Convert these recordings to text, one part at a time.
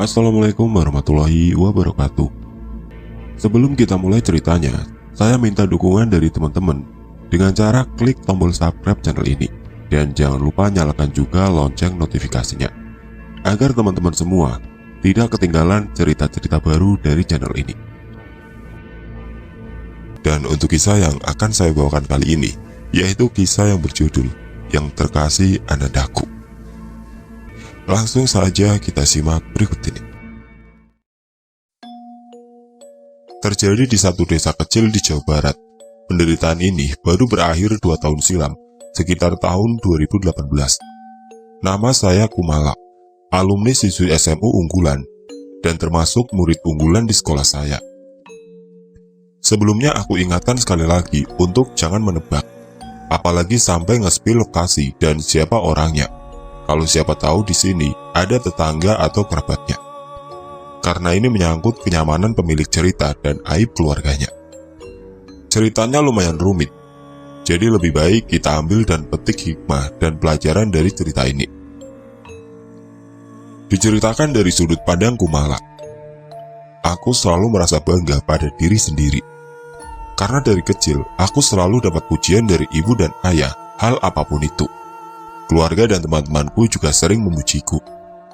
Assalamualaikum warahmatullahi wabarakatuh. Sebelum kita mulai ceritanya, saya minta dukungan dari teman-teman dengan cara klik tombol subscribe channel ini. Dan jangan lupa nyalakan juga lonceng notifikasinya, agar teman-teman semua tidak ketinggalan cerita-cerita baru dari channel ini. Dan untuk kisah yang akan saya bawakan kali ini, yaitu kisah yang berjudul Yang Terkasih Anandaku. Langsung saja kita simak berikut ini. Terjadi di satu desa kecil di Jawa Barat. Penderitaan ini baru berakhir 2 tahun silam, sekitar tahun 2018. Nama saya Kumala, alumni siswi SMU unggulan, dan termasuk murid unggulan di sekolah saya. Sebelumnya aku ingatkan sekali lagi untuk jangan menebak, apalagi sampai nge-spill lokasi dan siapa orangnya. Kalau siapa tahu di sini ada tetangga atau kerabatnya. Karena ini menyangkut kenyamanan pemilik cerita dan aib keluarganya. Ceritanya lumayan rumit, jadi lebih baik kita ambil dan petik hikmah dan pelajaran dari cerita ini. Diceritakan dari sudut pandang Kumala. Aku selalu merasa bangga pada diri sendiri. Karena dari kecil, aku selalu dapat pujian dari ibu dan ayah, hal apapun itu. Keluarga dan teman-temanku juga sering memujiku,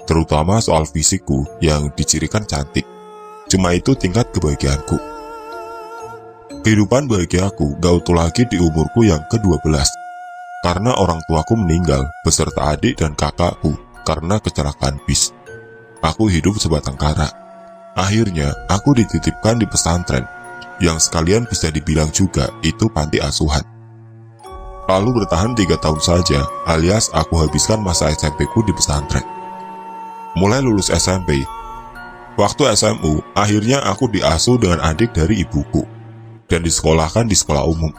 terutama soal fisikku yang dicirikan cantik. Cuma itu tingkat kebahagiaanku. Kehidupan bahagiaku gak utuh lagi di umurku yang ke-12, karena orang tuaku meninggal beserta adik dan kakakku karena kecelakaan bis. Aku hidup sebatang kara. Akhirnya, aku dititipkan di pesantren, yang sekalian bisa dibilang juga itu panti asuhan. Lalu bertahan 3 tahun saja, alias aku habiskan masa SMP-ku di pesantren. Mulai lulus SMP, waktu SMU, akhirnya aku diasuh dengan adik dari ibuku, dan disekolahkan di sekolah umum.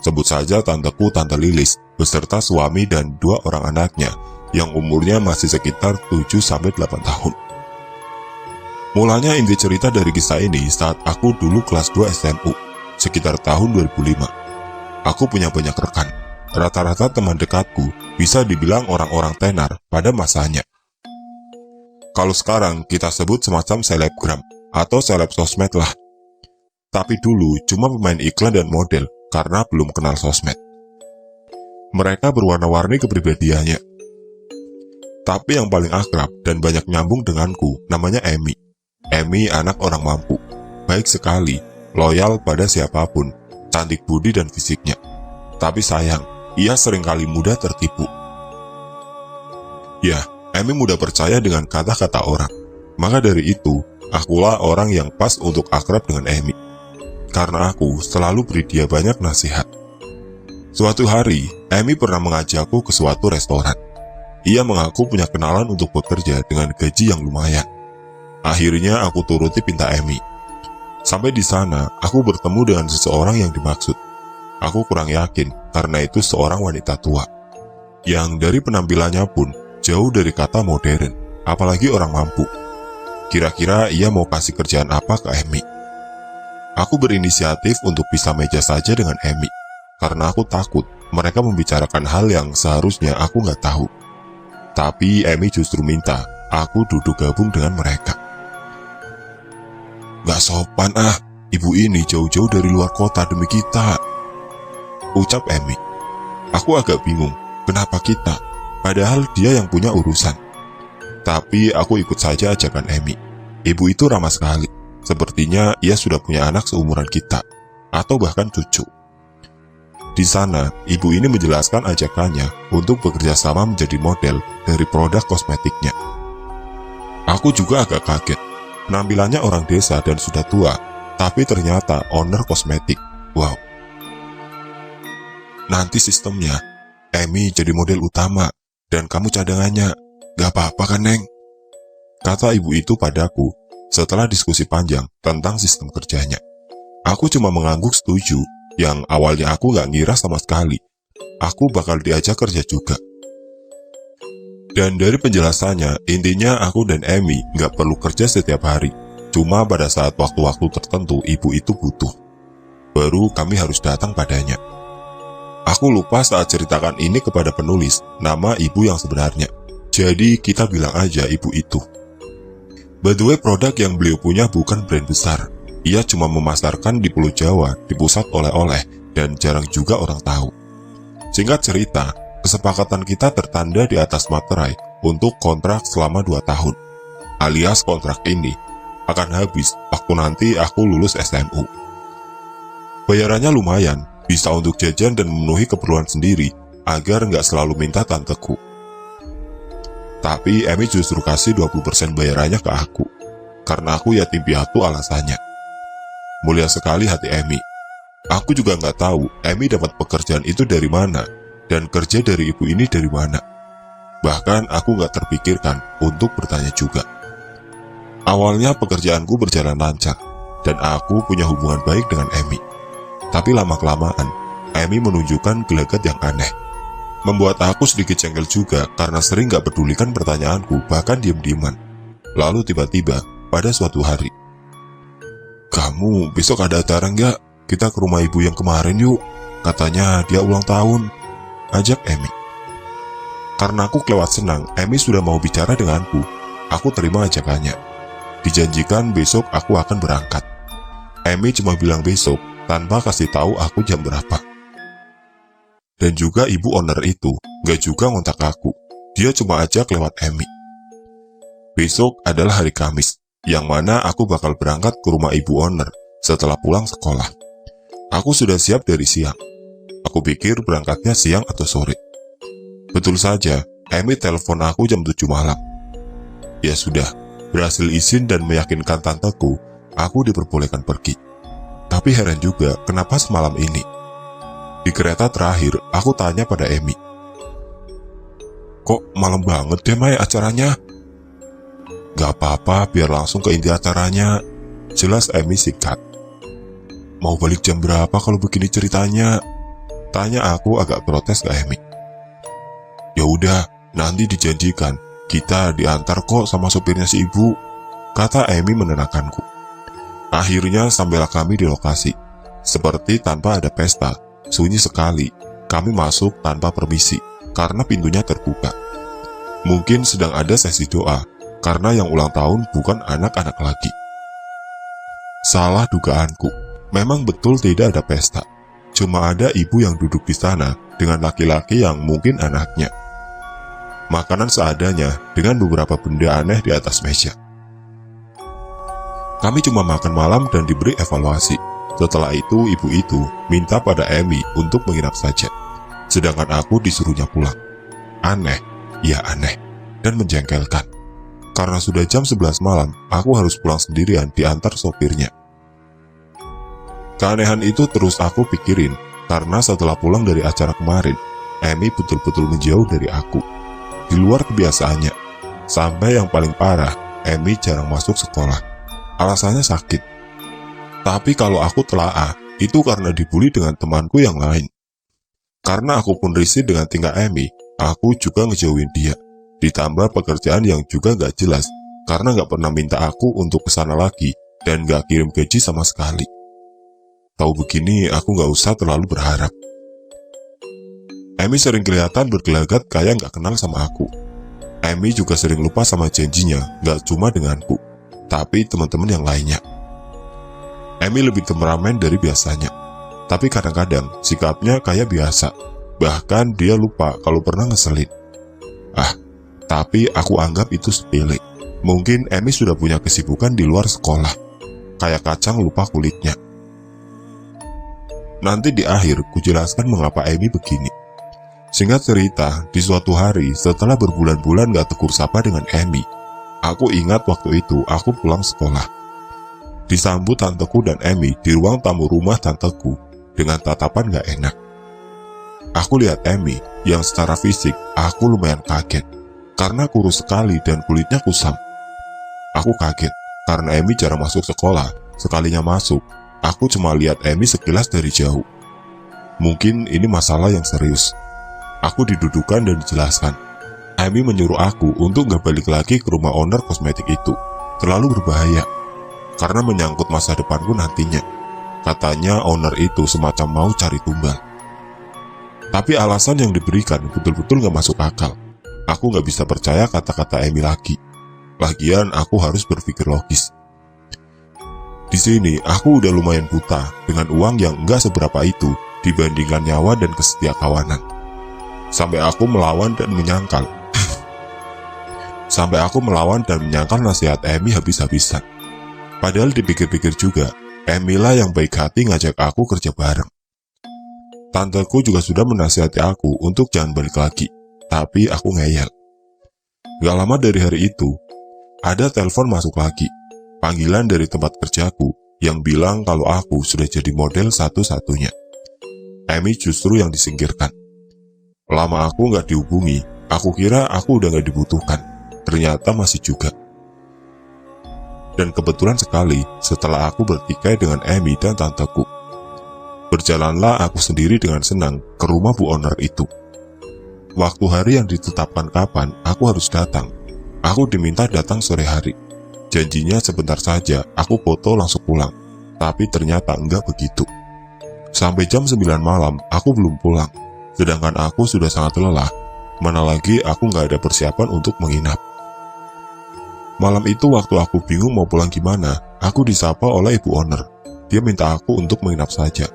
Sebut saja tanteku Tante Lilis, beserta suami dan 2 orang anaknya, yang umurnya masih sekitar 7-8 tahun. Mulanya inti cerita dari kisah ini saat aku dulu kelas 2 SMU, sekitar tahun 2005. Aku punya banyak rekan. Rata-rata teman dekatku bisa dibilang orang-orang tenar pada masanya. Kalau sekarang kita sebut semacam selebgram atau seleb sosmed lah. Tapi dulu cuma pemain iklan dan model karena belum kenal sosmed. Mereka berwarna-warni kepribadiannya. Tapi yang paling akrab dan banyak nyambung denganku namanya Emi. Emi anak orang mampu, baik sekali, loyal pada siapapun, cantik budi dan fisiknya. Tapi sayang, ia seringkali mudah tertipu. Ya, Emi mudah percaya dengan kata-kata orang. Maka dari itu, akulah orang yang pas untuk akrab dengan Emi. Karena aku selalu beri dia banyak nasihat. Suatu hari, Emi pernah mengajakku ke suatu restoran. Ia mengaku punya kenalan untuk bekerja dengan gaji yang lumayan. Akhirnya aku turuti pinta Emi. Sampai di sana, aku bertemu dengan seseorang yang dimaksud. Aku kurang yakin karena itu seorang wanita tua, yang dari penampilannya pun jauh dari kata modern, apalagi orang mampu. Kira-kira ia mau kasih kerjaan apa ke Emi? Aku berinisiatif untuk pisah meja saja dengan Emi, karena aku takut mereka membicarakan hal yang seharusnya aku nggak tahu. Tapi Emi justru minta aku duduk gabung dengan mereka. Gak sopan ibu ini jauh-jauh dari luar kota demi kita, ucap Emi. Aku agak bingung, kenapa kita? Padahal dia yang punya urusan. Tapi aku ikut saja ajakan Emi. Ibu itu ramah sekali. Sepertinya ia sudah punya anak seumuran kita, atau bahkan cucu. Di sana, ibu ini menjelaskan ajakannya untuk bekerja sama menjadi model dari produk kosmetiknya. Aku juga agak kaget. Penampilannya orang desa dan sudah tua, tapi ternyata owner kosmetik. Wow. Nanti sistemnya, Emi jadi model utama, dan kamu cadangannya. Gak apa-apa kan, Neng? Kata ibu itu padaku setelah diskusi panjang tentang sistem kerjanya. Aku cuma mengangguk setuju, yang awalnya aku gak ngira sama sekali. Aku bakal diajak kerja juga. Dan dari penjelasannya, intinya aku dan Emi gak perlu kerja setiap hari. Cuma pada saat waktu-waktu tertentu ibu itu butuh, baru kami harus datang padanya. Aku lupa saat ceritakan ini kepada penulis nama ibu yang sebenarnya. Jadi kita bilang aja ibu itu. By the way, produk yang beliau punya bukan brand besar. Ia cuma memasarkan di Pulau Jawa, di pusat oleh-oleh, dan jarang juga orang tahu. Singkat cerita, kesepakatan kita tertanda di atas materai untuk kontrak selama 2 tahun. Alias kontrak ini akan habis waktu nanti aku lulus SMU. Bayarannya lumayan, bisa untuk jajan dan memenuhi keperluan sendiri agar nggak selalu minta tanteku. Tapi Emi justru kasih 20% bayarannya ke aku, karena aku yatim piatu alasannya. Mulia sekali hati Emi. Aku juga nggak tahu Emi dapat pekerjaan itu dari mana, dan kerja dari ibu ini dari mana. Bahkan aku nggak terpikirkan untuk bertanya juga. Awalnya pekerjaanku berjalan lancar, dan aku punya hubungan baik dengan Emi. Tapi lama-kelamaan, Emi menunjukkan gelagat yang aneh. Membuat aku sedikit jengkel juga karena sering gak pedulikan pertanyaanku, bahkan diam-diaman. Lalu tiba-tiba, pada suatu hari, "Kamu besok ada acara nggak? Kita ke rumah ibu yang kemarin yuk. Katanya dia ulang tahun," ajak Emi. Karena aku kelewat senang, Emi sudah mau bicara denganku. Aku terima ajakannya. Dijanjikan besok aku akan berangkat. Emi cuma bilang besok, tanpa kasih tahu aku jam berapa. Dan juga ibu owner itu gak juga ngontak aku. Dia cuma ajak lewat Emi. Besok adalah hari Kamis, yang mana aku bakal berangkat ke rumah ibu owner setelah pulang sekolah. Aku sudah siap dari siang. Aku pikir berangkatnya siang atau sore. Betul saja, Emi telepon aku jam 7 malam. Ya sudah, berhasil izin dan meyakinkan tanteku, aku diperbolehkan pergi. Tapi heran juga, kenapa semalam ini? Di kereta terakhir, aku tanya pada Emi, "Kok malam banget deh Mai acaranya?" "Gak apa-apa, biar langsung ke inti acaranya," jelas Emi singkat. "Mau balik jam berapa kalau begini ceritanya?" tanya aku agak protes ke Emi. "Ya udah, nanti dijanjikan, kita diantar kok sama sopirnya si ibu," kata Emi menenangkanku. Akhirnya sampailah kami di lokasi. Seperti tanpa ada pesta, sunyi sekali. Kami masuk tanpa permisi, karena pintunya terbuka. Mungkin sedang ada sesi doa, karena yang ulang tahun bukan anak-anak lagi. Salah dugaanku, memang betul tidak ada pesta. Cuma ada ibu yang duduk di sana dengan laki-laki yang mungkin anaknya. Makanan seadanya dengan beberapa benda aneh di atas meja. Kami cuma makan malam dan diberi evaluasi. Setelah itu, ibu itu minta pada Emi untuk menginap saja. Sedangkan aku disuruhnya pulang. Aneh, ya aneh, dan menjengkelkan. Karena sudah jam 11 malam, aku harus pulang sendirian diantar sopirnya. Keanehan itu terus aku pikirin, karena setelah pulang dari acara kemarin, Emi betul-betul menjauh dari aku. Di luar kebiasaannya. Sampai yang paling parah, Emi jarang masuk sekolah. Alasannya sakit. Tapi kalau aku telaah, itu karena dibully dengan temanku yang lain. Karena aku pun risih dengan tingkah Emi, aku juga ngejauhin dia. Ditambah pekerjaan yang juga gak jelas, karena gak pernah minta aku untuk kesana lagi, dan gak kirim gaji sama sekali. Tahu begini, aku gak usah terlalu berharap. Emi sering kelihatan bergelagat kayak gak kenal sama aku. Emi juga sering lupa sama janjinya, gak cuma denganku, tapi teman-teman yang lainnya. Emi lebih temperamen dari biasanya, tapi kadang-kadang sikapnya kayak biasa. Bahkan dia lupa kalau pernah ngeselin. Tapi aku anggap itu sepele. Mungkin Emi sudah punya kesibukan di luar sekolah, kayak kacang lupa kulitnya. Nanti di akhir kujelaskan mengapa Emi begini. Singkat cerita, di suatu hari setelah berbulan-bulan gak tegur sapa dengan Emi, aku ingat waktu itu aku pulang sekolah. Disambut tanteku dan Emi di ruang tamu rumah tanteku dengan tatapan gak enak. Aku lihat Emi yang secara fisik aku lumayan kaget karena kurus sekali dan kulitnya kusam. Aku kaget karena Emi jarang masuk sekolah. Sekalinya masuk, aku cuma lihat Emi sekilas dari jauh. Mungkin ini masalah yang serius. Aku didudukan dan dijelaskan. Emi menyuruh aku untuk gak balik lagi ke rumah owner kosmetik itu. Terlalu berbahaya. Karena menyangkut masa depanku nantinya. Katanya owner itu semacam mau cari tumbal. Tapi alasan yang diberikan betul-betul gak masuk akal. Aku gak bisa percaya kata-kata Emi lagi. Lagian aku harus berpikir logis. Di sini aku udah lumayan buta dengan uang yang enggak seberapa itu dibandingkan nyawa dan kesetiakawanan. Sampai aku melawan dan menyangkal. Sampai aku melawan dan menyangkal nasihat Emi habis-habisan. Padahal dipikir-pikir juga, Emi lah yang baik hati ngajak aku kerja bareng. Tanteku juga sudah menasihati aku untuk jangan balik lagi, tapi aku ngeyel. Gak lama dari hari itu, ada telepon masuk lagi, panggilan dari tempat kerjaku yang bilang kalau aku sudah jadi model satu-satunya. Emi justru yang disingkirkan. Lama aku gak dihubungi, aku kira aku udah gak dibutuhkan, ternyata masih juga. Dan kebetulan sekali, setelah aku bertikai dengan Emi dan tanteku, berjalanlah aku sendiri dengan senang ke rumah Bu Owner itu. Waktu hari yang ditetapkan kapan aku harus datang, aku diminta datang sore hari. Janjinya sebentar saja, aku foto langsung pulang. Tapi ternyata enggak begitu. Sampai jam 9 malam, aku belum pulang. Sedangkan aku sudah sangat lelah. Mana lagi aku nggak ada persiapan untuk menginap. Malam itu waktu aku bingung mau pulang gimana, aku disapa oleh Ibu Owner. Dia minta aku untuk menginap saja.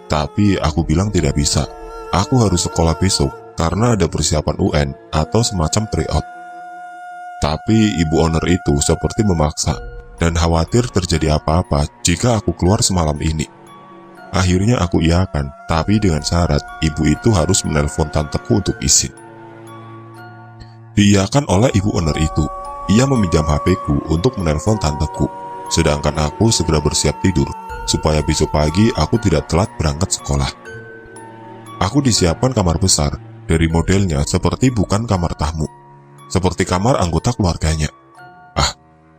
Tapi aku bilang tidak bisa. Aku harus sekolah besok karena ada persiapan UN atau semacam tryout. Tapi Ibu Owner itu seperti memaksa dan khawatir terjadi apa-apa jika aku keluar semalam ini. Akhirnya aku iakan, tapi dengan syarat ibu itu harus menelpon tanteku untuk izin. Diiyakan oleh Ibu Owner itu. Ia meminjam HP-ku untuk menelpon tanteku, sedangkan aku segera bersiap tidur supaya besok pagi aku tidak telat berangkat sekolah. Aku disiapkan kamar besar, dari modelnya seperti bukan kamar tamu, seperti kamar anggota keluarganya.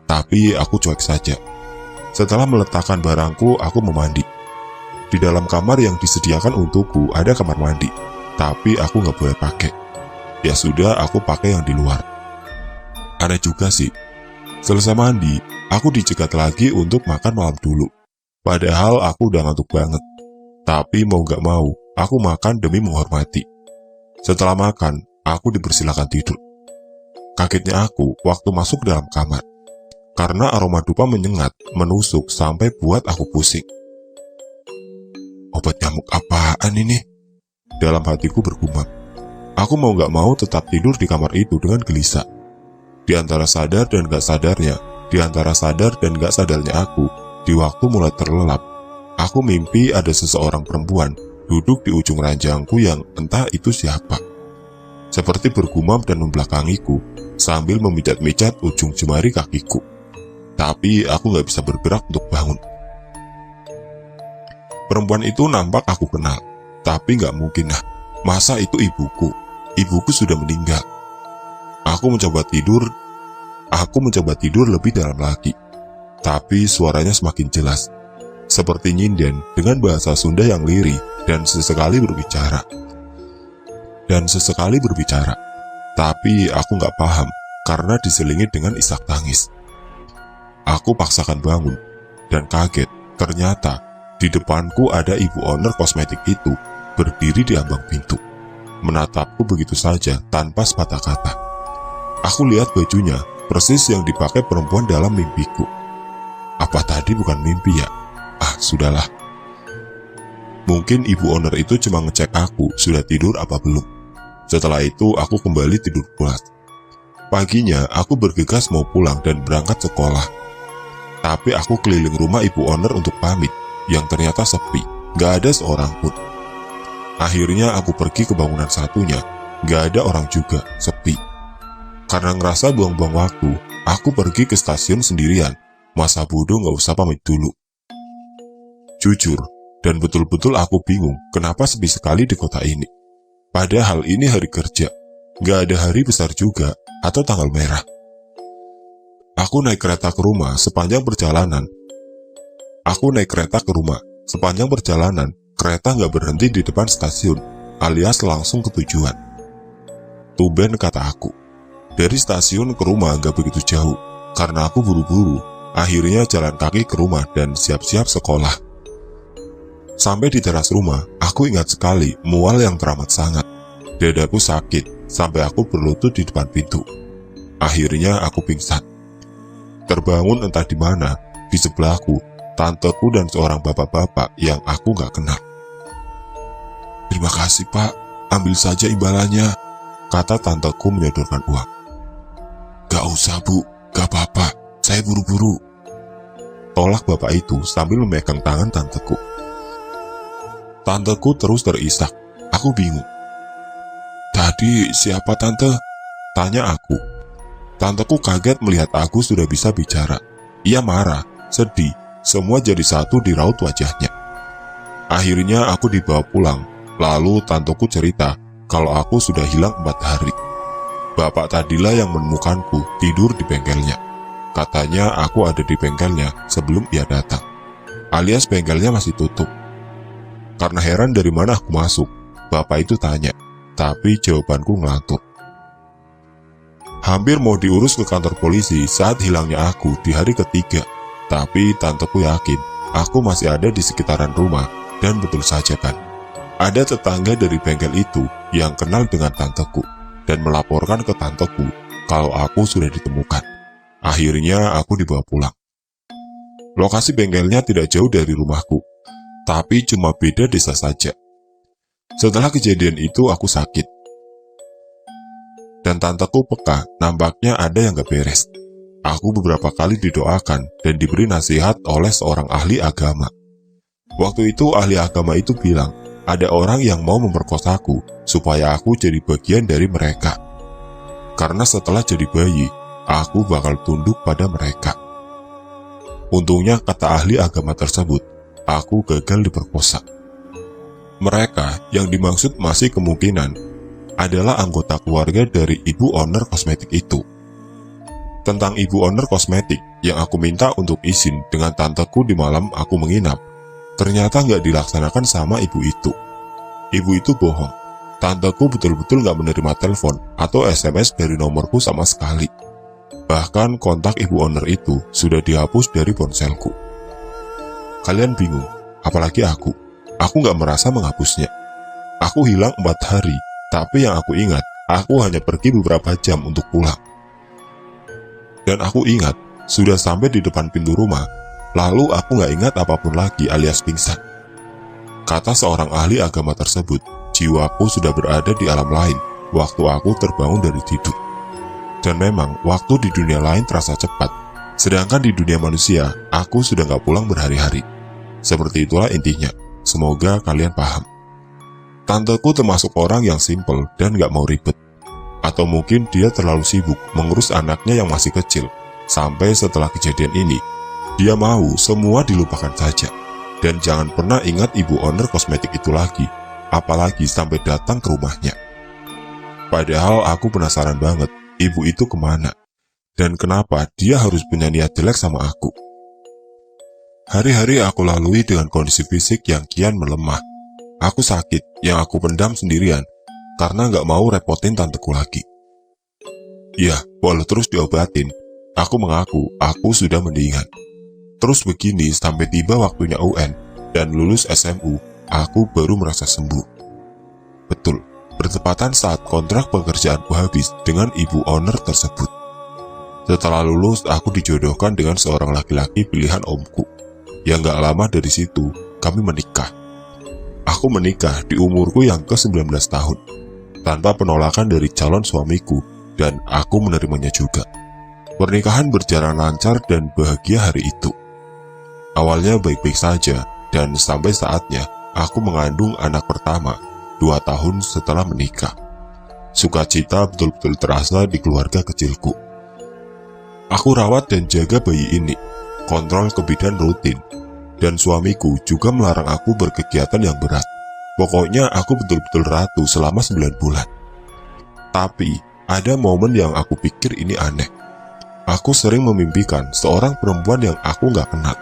Tapi aku cuek saja. Setelah meletakkan barangku, aku memandi. Di dalam kamar yang disediakan untukku ada kamar mandi, tapi aku nggak boleh pakai. Ya sudah, aku pakai yang di luar. Aneh juga sih. Selesai mandi, aku dicegat lagi untuk makan malam dulu. Padahal aku udah ngantuk banget. Tapi mau gak mau, aku makan demi menghormati. Setelah makan, aku dipersilakan tidur. Kagetnya aku waktu masuk dalam kamar. Karena aroma dupa menyengat, menusuk sampai buat aku pusing. Obat nyamuk apaan ini? Dalam hatiku bergumam. Aku mau gak mau tetap tidur di kamar itu dengan gelisah. Di antara sadar dan gak sadarnya, di antara sadar dan gak sadarnya aku, di waktu mulai terlelap, aku mimpi ada seseorang perempuan duduk di ujung ranjangku yang entah itu siapa. Seperti bergumam dan membelakangiku, sambil memijat-mijat ujung jemari kakiku. Tapi aku gak bisa bergerak untuk bangun. Perempuan itu nampak aku kenal, tapi gak mungkin lah. Masa itu ibuku? Ibuku sudah meninggal. Aku mencoba tidur lebih dalam lagi. Tapi suaranya semakin jelas, seperti nyinden dengan bahasa Sunda yang lirih dan sesekali berbicara. Tapi aku gak paham karena diselingi dengan isak tangis. Aku paksakan bangun dan kaget. Ternyata di depanku ada Ibu Owner kosmetik itu berdiri di ambang pintu, menatapku begitu saja tanpa sepatah kata. Aku lihat bajunya persis yang dipakai perempuan dalam mimpiku. Apa tadi bukan mimpi ya? Sudahlah. Mungkin Ibu Owner itu cuma ngecek aku sudah tidur apa belum. Setelah itu aku kembali tidur pulas. Paginya aku bergegas mau pulang dan berangkat sekolah. Tapi aku keliling rumah Ibu Owner untuk pamit, yang ternyata sepi, gak ada seorang pun. Akhirnya aku pergi ke bangunan satunya, gak ada orang juga, sepi. Karena ngerasa buang-buang waktu, aku pergi ke stasiun sendirian. Masa bodoh gak usah pamit dulu. Jujur, dan betul-betul aku bingung kenapa sepi sekali di kota ini. Padahal ini hari kerja, gak ada hari besar juga atau tanggal merah. Aku naik kereta ke rumah sepanjang perjalanan. Kereta gak berhenti di depan stasiun, alias langsung ke tujuan. Tumben, kata aku. Dari stasiun ke rumah gak begitu jauh, karena aku buru-buru. Akhirnya jalan kaki ke rumah dan siap-siap sekolah. Sampai di teras rumah, aku ingat sekali mual yang teramat sangat. Dadaku sakit, sampai aku berlutut di depan pintu. Akhirnya aku pingsan. Terbangun entah di mana, di sebelahku, tanteku dan seorang bapak-bapak yang aku gak kenal. "Terima kasih Pak, ambil saja imbalannya," kata tanteku menyodorkan uang. "Gak usah Bu, gak apa-apa, saya buru-buru," tolak bapak itu sambil memegang tangan tanteku. Tanteku terus terisak, aku bingung. "Tadi siapa tante?" tanya aku. Tanteku kaget melihat aku sudah bisa bicara. Ia marah, sedih, semua jadi satu di raut wajahnya. Akhirnya aku dibawa pulang, lalu tanteku cerita kalau aku sudah hilang 4 hari. Bapak tadilah yang menemukanku tidur di bengkelnya. Katanya aku ada di bengkelnya sebelum ia datang, alias bengkelnya masih tutup. Karena heran dari mana aku masuk, bapak itu tanya, tapi jawabanku ngelantur. Hampir mau diurus ke kantor polisi saat hilangnya aku di hari ketiga, tapi tanteku yakin aku masih ada di sekitaran rumah. Dan betul saja kan, ada tetangga dari bengkel itu yang kenal dengan tanteku dan melaporkan ke tanteku kalau aku sudah ditemukan. Akhirnya aku dibawa pulang. Lokasi bengkelnya tidak jauh dari rumahku, tapi cuma beda desa saja. Setelah kejadian itu aku sakit, dan tanteku peka nampaknya ada yang gak beres. Aku beberapa kali didoakan dan diberi nasihat oleh seorang ahli agama. Waktu itu ahli agama itu bilang ada orang yang mau memperkosaku supaya aku jadi bagian dari mereka. Karena setelah jadi bayi, aku bakal tunduk pada mereka. Untungnya kata ahli agama tersebut, aku gagal diperkosa. Mereka yang dimaksud masih kemungkinan adalah anggota keluarga dari ibu owner kosmetik itu. Tentang ibu owner kosmetik yang aku minta untuk izin dengan tanteku di malam aku menginap, ternyata nggak dilaksanakan sama ibu itu. Ibu itu bohong. Tanteku betul-betul nggak menerima telepon atau SMS dari nomorku sama sekali. Bahkan kontak ibu owner itu sudah dihapus dari ponselku. Kalian bingung, apalagi aku. Aku nggak merasa menghapusnya. Aku hilang 4 hari. Tapi yang aku ingat, aku hanya pergi beberapa jam untuk pulang. Dan aku ingat, sudah sampai di depan pintu rumah, lalu aku gak ingat apapun lagi alias pingsan. Kata seorang ahli agama tersebut, jiwaku sudah berada di alam lain waktu aku terbangun dari tidur. Dan memang, waktu di dunia lain terasa cepat, sedangkan di dunia manusia, aku sudah gak pulang berhari-hari. Seperti itulah intinya, semoga kalian paham. Tanteku termasuk orang yang simple dan gak mau ribet. Atau mungkin dia terlalu sibuk mengurus anaknya yang masih kecil. Sampai setelah kejadian ini, dia mau semua dilupakan saja. Dan jangan pernah ingat ibu owner kosmetik itu lagi. Apalagi sampai datang ke rumahnya. Padahal aku penasaran banget, ibu itu kemana? Dan kenapa dia harus punya niat jelek sama aku? Hari-hari aku lalui dengan kondisi fisik yang kian melemah. Aku sakit yang aku pendam sendirian karena gak mau repotin tanteku lagi. Ya, walau terus diobatin, aku mengaku aku sudah mendingan. Terus begini sampai tiba waktunya UN dan lulus SMU, aku baru merasa sembuh. Betul, bertepatan saat kontrak pekerjaanku habis dengan ibu owner tersebut. Setelah lulus, aku dijodohkan dengan seorang laki-laki pilihan omku. Yang gak lama dari situ, kami menikah. Aku menikah di umurku yang ke-19 tahun, tanpa penolakan dari calon suamiku, dan aku menerimanya juga. Pernikahan berjalan lancar dan bahagia hari itu. Awalnya baik-baik saja, dan sampai saatnya aku mengandung anak pertama 2 tahun setelah menikah. Sukacita betul-betul terasa di keluarga kecilku. Aku rawat dan jaga bayi ini, kontrol ke bidan rutin, dan suamiku juga melarang aku berkegiatan yang berat. Pokoknya aku betul-betul ratu selama 9 bulan. Tapi, ada momen yang aku pikir ini aneh. Aku sering memimpikan seorang perempuan yang aku gak kenal,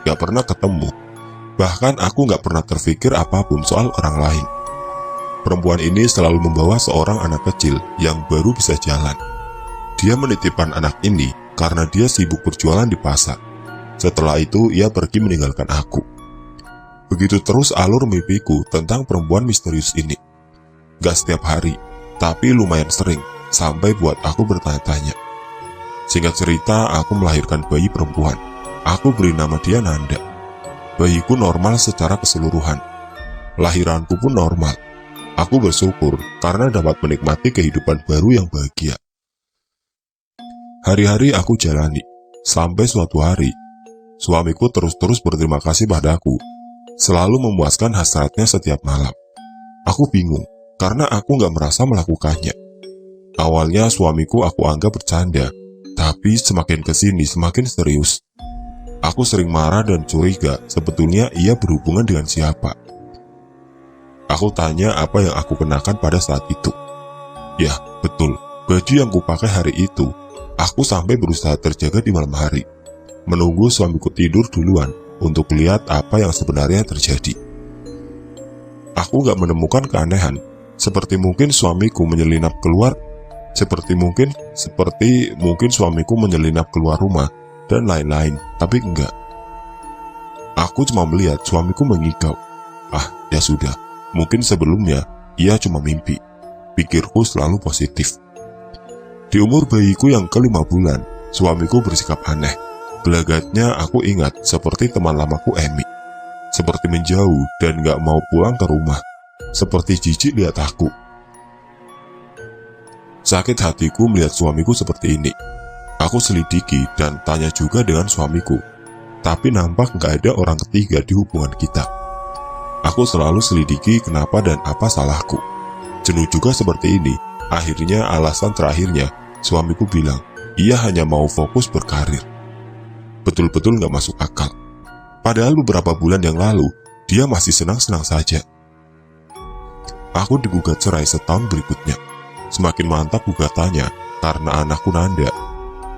gak pernah ketemu. Bahkan aku gak pernah terfikir apapun soal orang lain. Perempuan ini selalu membawa seorang anak kecil yang baru bisa jalan. Dia menitipkan anak ini karena dia sibuk berjualan di pasar. Setelah itu, ia pergi meninggalkan aku. Begitu terus alur mimpiku tentang perempuan misterius ini. Gak setiap hari, tapi lumayan sering, sampai buat aku bertanya-tanya. Singkat cerita, aku melahirkan bayi perempuan. Aku beri nama dia Nanda. Bayiku normal secara keseluruhan. Lahiranku pun normal. Aku bersyukur karena dapat menikmati kehidupan baru yang bahagia. Hari-hari aku jalani, sampai suatu hari, suamiku terus-terus berterima kasih padaku, selalu memuaskan hasratnya setiap malam. Aku bingung, karena aku gak merasa melakukannya. Awalnya suamiku aku anggap bercanda, tapi semakin kesini semakin serius. Aku sering marah dan curiga sebetulnya ia berhubungan dengan siapa. Aku tanya apa yang aku kenakan pada saat itu. Ya, betul, baju yang kupakai hari itu. Aku sampai berusaha terjaga di malam hari, menunggu suamiku tidur duluan untuk lihat apa yang sebenarnya terjadi. Aku gak menemukan keanehan, seperti mungkin suamiku menyelinap keluar suamiku menyelinap keluar rumah dan lain-lain, tapi enggak. Aku cuma melihat suamiku mengigau. Ya sudah, mungkin sebelumnya ia cuma mimpi. Pikirku selalu positif. Di umur bayiku yang ke-5 bulan, suamiku bersikap aneh. Gelagatnya aku ingat seperti teman lamaku Emi. Seperti menjauh dan gak mau pulang ke rumah. Seperti jijik lihat aku. Sakit hatiku melihat suamiku seperti ini. Aku selidiki dan tanya juga dengan suamiku. Tapi nampak gak ada orang ketiga di hubungan kita. Aku selalu selidiki kenapa dan apa salahku. Jenuh juga seperti ini. Akhirnya alasan terakhirnya, suamiku bilang, ia hanya mau fokus berkarir. Betul-betul gak masuk akal. Padahal beberapa bulan yang lalu, dia masih senang-senang saja. Aku digugat cerai setahun berikutnya. Semakin mantap gugatannya karena anakku Nanda.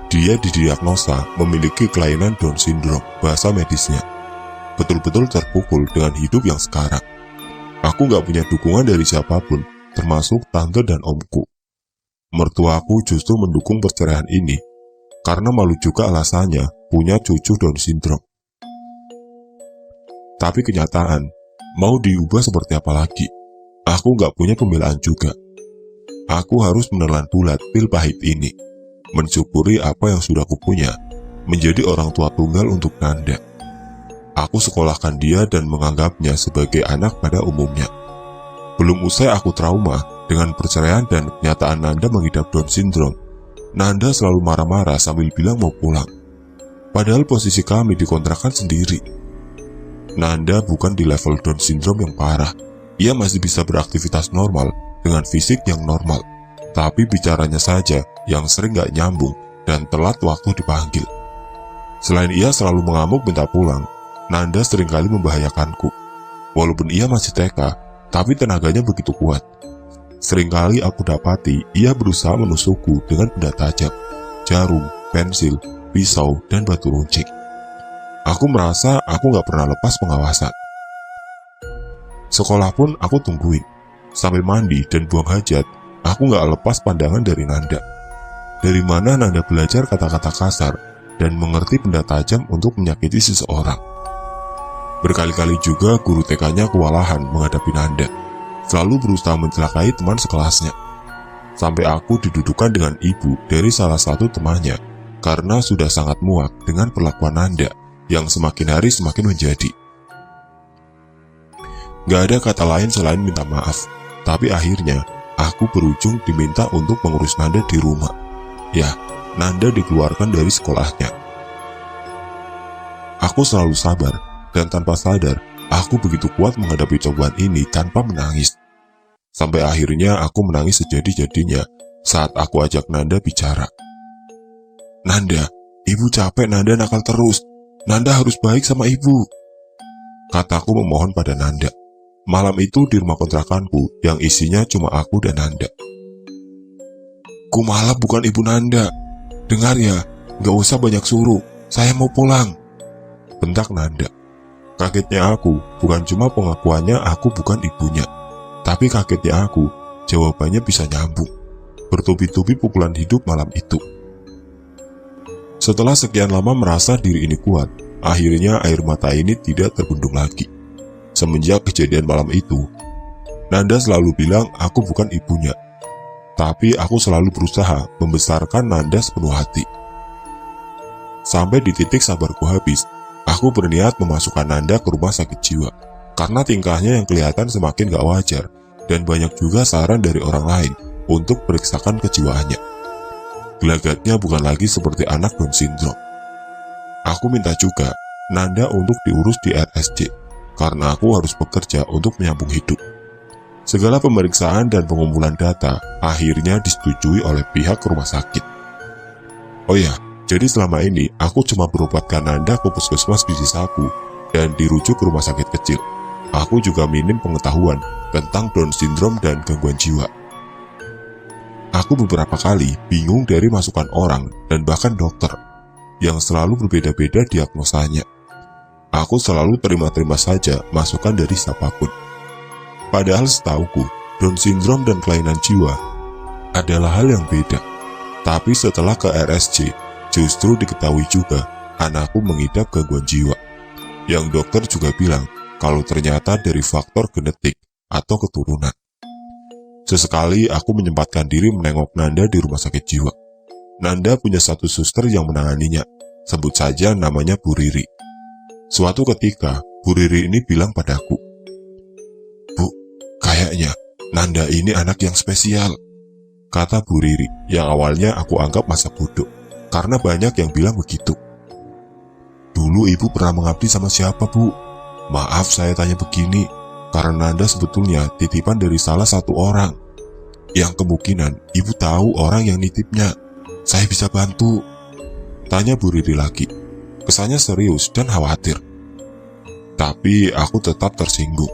Dia didiagnosa memiliki kelainan Down syndrome, bahasa medisnya. Betul-betul terpukul dengan hidup yang sekarang. Aku gak punya dukungan dari siapapun, termasuk tante dan omku. Mertuaku justru mendukung perceraian ini, karena malu juga alasannya punya cucu Down syndrome. Tapi kenyataan, mau diubah seperti apa lagi? Aku gak punya pembelaan juga. Aku harus menelan bulat pil pahit ini, mensyukuri apa yang sudah kupunya, menjadi orang tua tunggal untuk Nanda. Aku sekolahkan dia dan menganggapnya sebagai anak pada umumnya. Belum usai aku trauma dengan perceraian dan kenyataan Nanda mengidap Down syndrome. Nanda selalu marah-marah sambil bilang mau pulang. Padahal posisi kami dikontrakan sendiri. Nanda bukan di level Down syndrome yang parah. Ia masih bisa beraktivitas normal dengan fisik yang normal. Tapi bicaranya saja yang sering gak nyambung dan telat waktu dipanggil. Selain ia selalu mengamuk minta pulang, Nanda seringkali membahayakanku. Walaupun ia masih TK, tapi tenaganya begitu kuat. Seringkali aku dapati ia berusaha menusukku dengan benda tajam, jarum, pensil, pisau, dan batu runcing. Aku merasa aku gak pernah lepas pengawasan. Sekolah pun aku tungguin. Sampai mandi dan buang hajat, aku gak lepas pandangan dari Nanda. Dari mana Nanda belajar kata-kata kasar dan mengerti benda tajam untuk menyakiti seseorang. Berkali-kali juga guru TK-nya kewalahan menghadapi Nanda, selalu berusaha mencelakai teman sekelasnya. Sampai aku didudukan dengan ibu dari salah satu temannya, karena sudah sangat muak dengan perlakuan Nanda yang semakin hari semakin menjadi. Gak ada kata lain selain minta maaf, tapi akhirnya aku berujung diminta untuk mengurus Nanda di rumah. Ya, Nanda dikeluarkan dari sekolahnya. Aku selalu sabar, dan tanpa sadar, aku begitu kuat menghadapi cobaan ini tanpa menangis. Sampai akhirnya aku menangis sejadi-jadinya saat aku ajak Nanda bicara. Nanda, ibu capek Nanda nakal terus. Nanda harus baik sama ibu, kataku memohon pada Nanda. Malam itu di rumah kontrakanku yang isinya cuma aku dan Nanda. Kumala bukan ibu Nanda. Dengar ya, gak usah banyak suruh. Saya mau pulang, bentak Nanda. Kagetnya aku, bukan cuma pengakuannya aku bukan ibunya, tapi kagetnya aku, jawabannya bisa nyambung. Bertubi-tubi pukulan hidup malam itu. Setelah sekian lama merasa diri ini kuat, akhirnya air mata ini tidak terbendung lagi. Semenjak kejadian malam itu, Nanda selalu bilang aku bukan ibunya. Tapi aku selalu berusaha membesarkan Nanda sepenuh hati. Sampai di titik sabarku habis, aku berniat memasukkan Nanda ke rumah sakit jiwa. Karena tingkahnya yang kelihatan semakin gak wajar, dan banyak juga saran dari orang lain untuk periksakan kejiwaannya. Gelagatnya bukan lagi seperti anak Down syndrome. Aku minta juga Nanda untuk diurus di RSJ, karena aku harus bekerja untuk menyambung hidup. Segala pemeriksaan dan pengumpulan data akhirnya disetujui oleh pihak rumah sakit. Oh ya, jadi selama ini aku cuma berobatkan Nanda ke puskesmas di desaku dan dirujuk ke rumah sakit kecil. Aku juga minim pengetahuan tentang Down syndrome dan gangguan jiwa. Aku beberapa kali bingung dari masukan orang dan bahkan dokter yang selalu berbeda-beda diagnosanya. Aku selalu terima-terima saja masukan dari siapapun. Padahal setauku, Down syndrome dan kelainan jiwa adalah hal yang beda. Tapi setelah ke RSJ, justru diketahui juga anakku mengidap gangguan jiwa. Yang dokter juga bilang kalau ternyata dari faktor genetik atau keturunan. Sesekali aku menyempatkan diri menengok Nanda di rumah sakit jiwa. Nanda punya satu suster yang menanganinya, sebut saja namanya Bu Riri. Suatu ketika, Bu Riri ini bilang padaku, "Bu, kayaknya Nanda ini anak yang spesial," kata Bu Riri, yang awalnya aku anggap masa bodoh, karena banyak yang bilang begitu. "Dulu ibu pernah mengabdi sama siapa, Bu? Maaf saya tanya begini, karena Nanda sebetulnya titipan dari salah satu orang, yang kemungkinan ibu tahu orang yang nitipnya. Saya bisa bantu?" Tanya Bu Riri lagi. Kesannya serius dan khawatir. Tapi aku tetap tersinggung.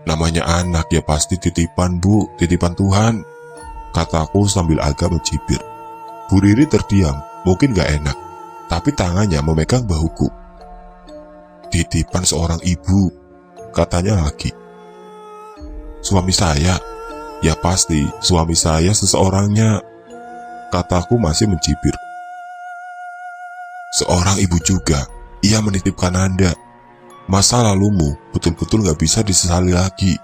"Namanya anak ya pasti titipan, Bu, titipan Tuhan," kataku sambil agak mencibir. Bu Riri terdiam, mungkin gak enak, tapi tangannya memegang bahuku. "Titipan seorang ibu," katanya lagi. "Suami saya?" "Ya pasti, suami saya seseorangnya," kataku masih mencibir. "Seorang ibu juga, ia menitipkan Anda. Masa lalumu betul-betul gak bisa disesali lagi.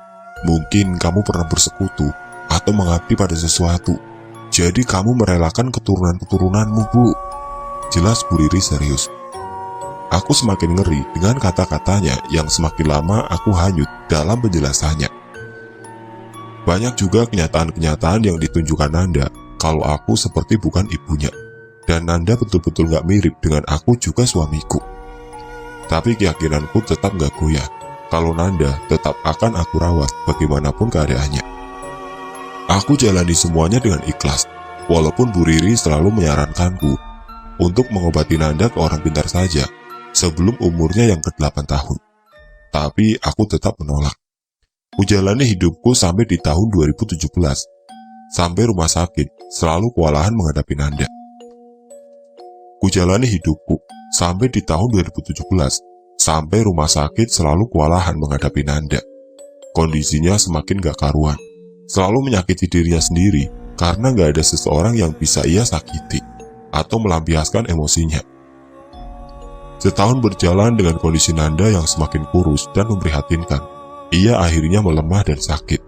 Mungkin kamu pernah bersekutu atau mengabdi pada sesuatu. Jadi kamu merelakan keturunan-keturunanmu, Bu," jelas Bu Riri serius. Aku semakin ngeri dengan kata-katanya yang semakin lama aku hanyut dalam penjelasannya. Banyak juga kenyataan-kenyataan yang ditunjukkan Nanda kalau aku seperti bukan ibunya. Dan Nanda betul-betul gak mirip dengan aku juga suamiku. Tapi keyakinanku tetap gak goyah kalau Nanda tetap akan aku rawat bagaimanapun keadaannya. Aku jalani semuanya dengan ikhlas, walaupun Bu Riri selalu menyarankanku untuk mengobati Nanda ke orang pintar saja sebelum umurnya yang ke-8 tahun. Tapi aku tetap menolak. Kujalani hidupku sampai di tahun 2017. Sampai rumah sakit selalu kewalahan menghadapi Nanda. Kujalani hidupku sampai di tahun 2017. Sampai rumah sakit selalu kewalahan menghadapi Nanda. Kondisinya semakin gak karuan. Selalu menyakiti dirinya sendiri karena gak ada seseorang yang bisa ia sakiti atau melampiaskan emosinya. Setahun berjalan dengan kondisi Nanda yang semakin kurus dan memprihatinkan, ia akhirnya melemah dan sakit.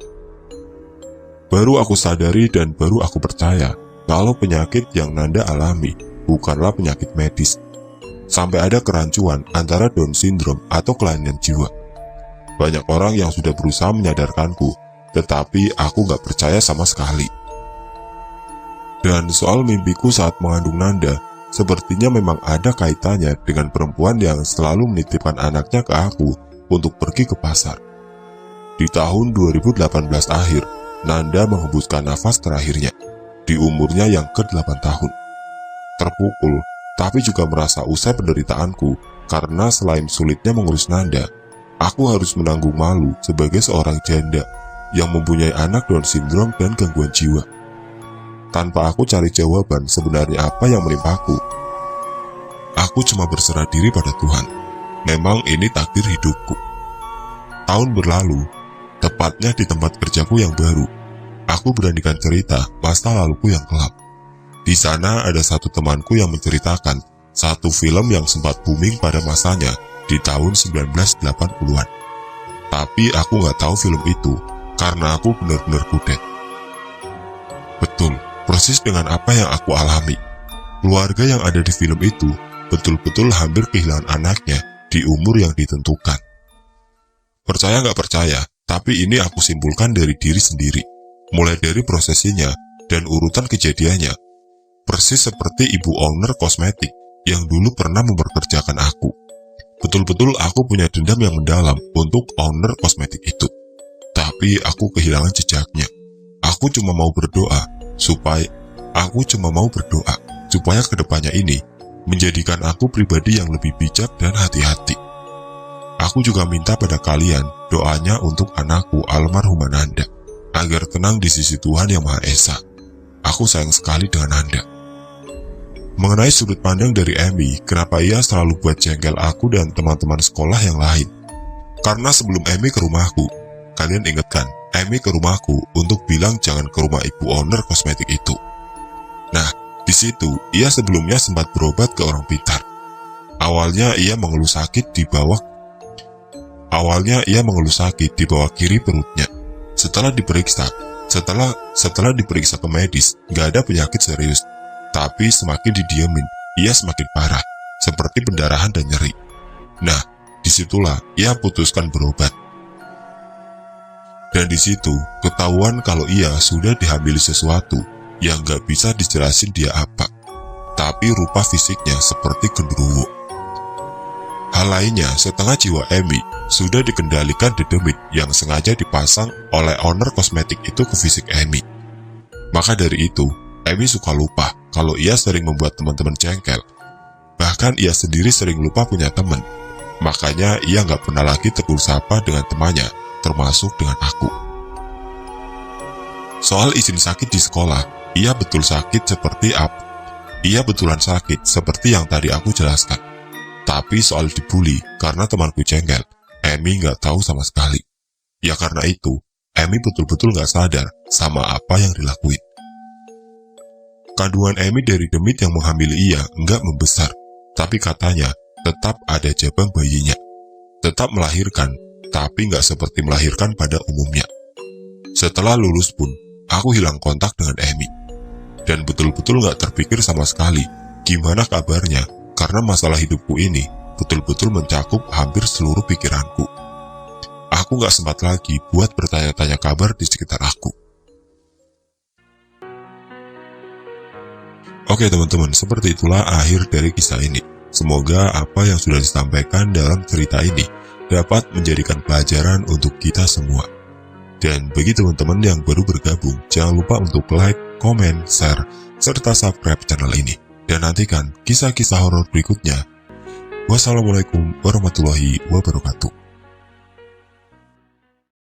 Baru aku sadari dan baru aku percaya kalau penyakit yang Nanda alami bukanlah penyakit medis. Sampai ada kerancuan antara Down syndrome atau kelainan jiwa. Banyak orang yang sudah berusaha menyadarkanku, tetapi aku gak percaya sama sekali. Dan soal mimpiku saat mengandung Nanda, sepertinya memang ada kaitannya dengan perempuan yang selalu menitipkan anaknya ke aku untuk pergi ke pasar. Di tahun 2018 akhir, Nanda menghembuskan nafas terakhirnya, di umurnya yang ke-8 tahun. Terpukul, tapi juga merasa usai penderitaanku, karena selain sulitnya mengurus Nanda, aku harus menanggung malu sebagai seorang janda yang mempunyai anak Down syndrome dan gangguan jiwa. Tanpa aku cari jawaban sebenarnya apa yang menimpaku, aku cuma berserah diri pada Tuhan. Memang ini takdir hidupku. Tahun berlalu, tepatnya di tempat kerjaku yang baru, aku beranikan cerita masa laluku yang kelam. Di sana ada satu temanku yang menceritakan satu film yang sempat booming pada masanya di tahun 1980-an. Tapi aku gak tahu film itu karena aku benar-benar kudet. Betul, persis dengan apa yang aku alami. Keluarga yang ada di film itu betul-betul hampir kehilangan anaknya di umur yang ditentukan. Percaya nggak percaya, tapi ini aku simpulkan dari diri sendiri. Mulai dari prosesinya dan urutan kejadiannya, persis seperti ibu owner kosmetik yang dulu pernah memperkerjakan aku. Betul-betul aku punya dendam yang mendalam untuk owner kosmetik itu. Tapi aku kehilangan jejaknya. Aku cuma mau berdoa supaya kedepannya ini menjadikan aku pribadi yang lebih bijak dan hati-hati. Aku juga minta pada kalian doanya untuk anakku almarhum Ananda, agar tenang di sisi Tuhan Yang Maha Esa. Aku sayang sekali dengan Anda. Mengenai sudut pandang dari Amy, kenapa ia selalu buat jengkel aku dan teman-teman sekolah yang lain? Karena sebelum Amy ke rumahku, kalian ingat kan, Amy ke rumahku untuk bilang jangan ke rumah ibu owner kosmetik itu. Nah, di situ ia sebelumnya sempat berobat ke orang pintar. Awalnya ia mengeluh sakit di bawah kiri perutnya. Setelah diperiksa ke medis, nggak ada penyakit serius. Tapi semakin didiamin, ia semakin parah, seperti pendarahan dan nyeri. Nah, disitulah ia putuskan berobat. Dan di situ ketahuan kalau ia sudah dihamili sesuatu yang nggak bisa dijelasin dia apa. Tapi rupa fisiknya seperti genderuwo. Hal lainnya, setengah jiwa Amy sudah dikendalikan dedemit yang sengaja dipasang oleh owner kosmetik itu ke fisik Amy. Maka dari itu, Amy suka lupa kalau ia sering membuat teman-teman jengkel. Bahkan ia sendiri sering lupa punya teman. Makanya ia nggak pernah lagi tegur sapa dengan temannya, termasuk dengan aku. Soal izin sakit di sekolah, ia betulan sakit seperti yang tadi aku jelaskan. Tapi soal dibully karena temanku jengkel, Amy nggak tahu sama sekali. Ya karena itu, Amy betul-betul nggak sadar sama apa yang dilakuin. Kandungan Amy dari demit yang menghamili ia nggak membesar, tapi katanya tetap ada jabang bayinya. Tetap melahirkan, tapi nggak seperti melahirkan pada umumnya. Setelah lulus pun, aku hilang kontak dengan Amy. Dan betul-betul nggak terpikir sama sekali gimana kabarnya, karena masalah hidupku ini betul-betul mencakup hampir seluruh pikiranku. Aku gak sempat lagi buat bertanya-tanya kabar di sekitar aku. Oke teman-teman, seperti itulah akhir dari kisah ini. Semoga apa yang sudah disampaikan dalam cerita ini dapat menjadikan pelajaran untuk kita semua. Dan bagi teman-teman yang baru bergabung, jangan lupa untuk like, komen, share, serta subscribe channel ini. Dan nantikan kisah-kisah horor berikutnya. Wassalamualaikum warahmatullahi wabarakatuh.